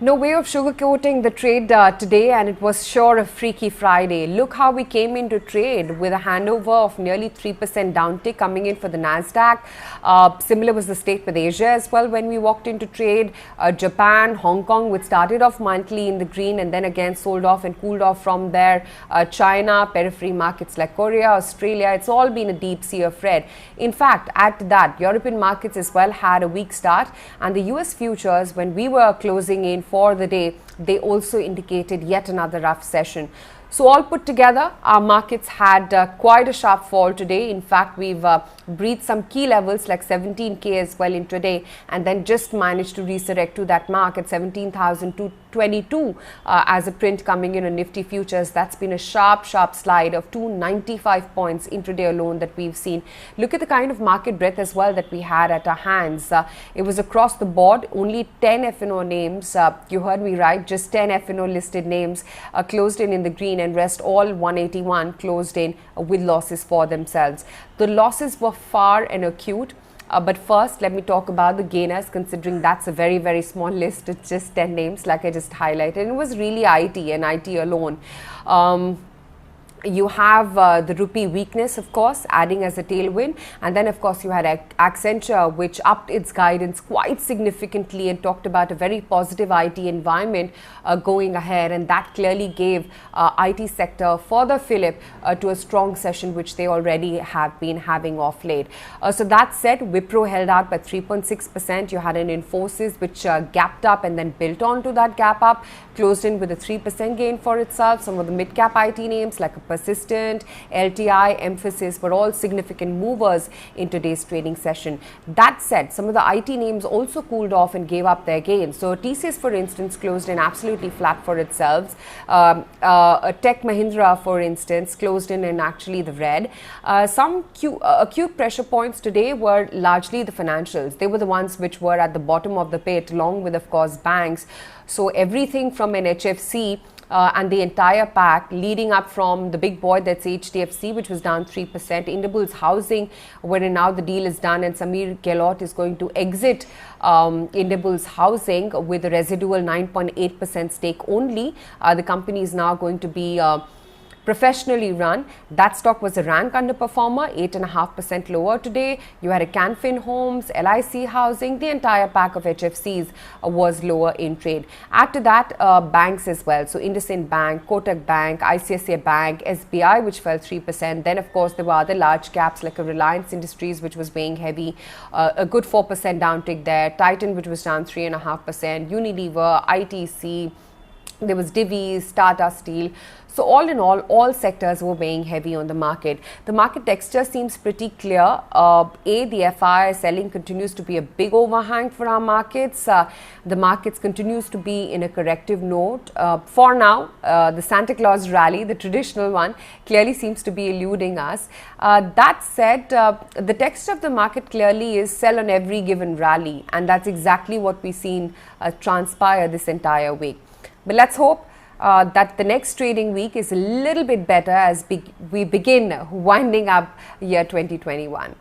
No way of sugarcoating the trade today, and it was sure a freaky Friday. Look how we came into trade with a handover of nearly 3% downtick coming in for the Nasdaq. Similar was the state with Asia as well when we walked into trade. Japan, Hong Kong, which started off monthly in the green and then again sold off and cooled off from there. China, periphery markets like Korea, Australia, it's all been a deep sea of red. In fact, add to that, European markets as well had a weak start, and the US futures, when we were closing in for the day, they also indicated yet another rough session. So all put together, our markets had quite a sharp fall today. In fact, we've breached some key levels like 17K as well in today, and then just managed to resurrect to that mark at 17,222 as a print coming in on Nifty futures. That's been a sharp slide of 295 points intraday alone that we've seen. Look at the kind of market breadth as well that we had at our hands. It was across the board. Only 10 F&O names, you heard me right, just 10 F&O listed names closed in the green, and rest all 181 closed in with losses for themselves. The losses were far and acute. But first, let me talk about the gainers, considering that's a very small list. It's just 10 names, like I just highlighted. It was really IT and IT alone. You have the rupee weakness, of course, adding as a tailwind. And then, of course, you had Accenture, which upped its guidance quite significantly and talked about a very positive IT environment going ahead. And that clearly gave IT sector further fillip to a strong session, which they already have been having off late. So that said, Wipro held out by 3.6%. You had an Infosys, which gapped up and then built onto that gap up, closed in with a 3% gain for itself. Some of the mid-cap IT names like Persistent, LTI, Emphasis were all significant movers in today's trading session. That said, some of the IT names also cooled off and gave up their gains. So TCS, for instance, closed in absolutely flat for itself. Tech Mahindra, for instance, closed in actually the red. Some acute pressure points today were largely the financials. They were the ones which were at the bottom of the pit, along with, of course, banks. So everything from an HFC and the entire pack, leading up from the big boy, that's HDFC, which was down 3%, Indusnd Housing, where now the deal is done and Samir Gehlot is going to exit Indusnd Housing with a residual 9.8% stake only. The company is now going to be professionally run. That stock was a rank underperformer, 8.5% lower today. You had a Canfin Homes, LIC Housing, the entire pack of HFCs was lower in trade. Add to that banks as well. So Indusnd Bank, Kotak Bank, ICICI Bank, SBI, which fell 3%. Then, of course, there were other large caps like a Reliance Industries, which was weighing heavy, a good 4% downtick there. Titan, which was down 3.5%. Unilever, ITC, there was Divi's, Tata Steel. So all in all sectors were weighing heavy on the market. The market texture seems pretty clear. The FI selling continues to be a big overhang for our markets. The markets continues to be in a corrective note. For now, the Santa Claus rally, the traditional one, clearly seems to be eluding us. That said, the texture of the market clearly is sell on every given rally, and that's exactly what we've seen transpire this entire week. But let's hope that the next trading week is a little bit better as we begin winding up year 2021.